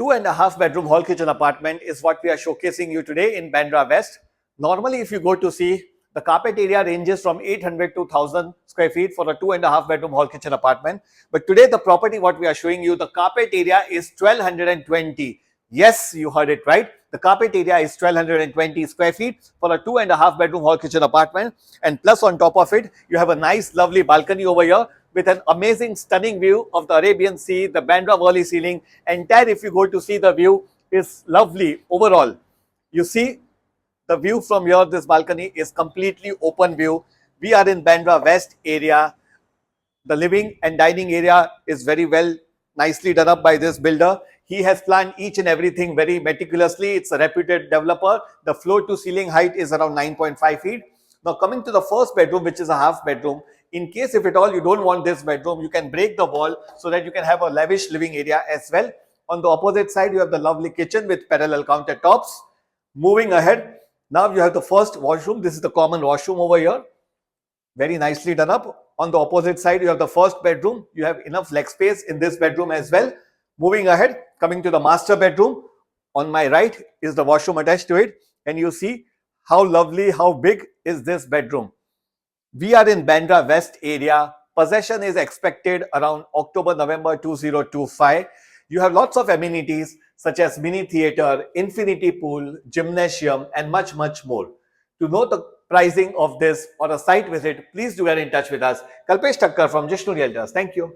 2.5 bedroom hall kitchen apartment is what we are showcasing you today in Bandra West. Normally, if you go to see, the carpet area ranges from 800 to 1000 square feet for a 2.5 bedroom hall kitchen apartment. But today, the property what we are showing you, the carpet area is 1220. Yes, you heard it right. The carpet area is 1220 square feet for a 2.5 bedroom hall kitchen apartment. And plus on top of it, you have a nice lovely balcony over here with an amazing stunning view of the Arabian Sea, the Bandra Valley ceiling. Entire, if you go to see the view, is lovely overall. You see the view from here, this balcony is completely open view. We are in Bandra West area. The living and dining area is very well, nicely done up by this builder. He has planned each and everything very meticulously. It's a reputed developer. The floor to ceiling height is around 9.5 feet. Now coming to the first bedroom, which is a half bedroom. In case if at all you don't want this bedroom, you can break the wall so that you can have a lavish living area as well. On the opposite side, you have the lovely kitchen with parallel countertops. Moving ahead, now you have the first washroom. This is the common washroom over here. Very nicely done up. On the opposite side, you have the first bedroom. You have enough leg space in this bedroom as well. Moving ahead, coming to the master bedroom. On my right is the washroom attached to it. And you see how lovely, how big is this bedroom. We are in Bandra West area. Possession is expected around October-November 2025. You have lots of amenities such as mini theater, infinity pool, gymnasium, and much more. To know the pricing of this or a site visit, please do get in touch with us. Kalpesh Thakkar from Jishnu Realtors. Thank you.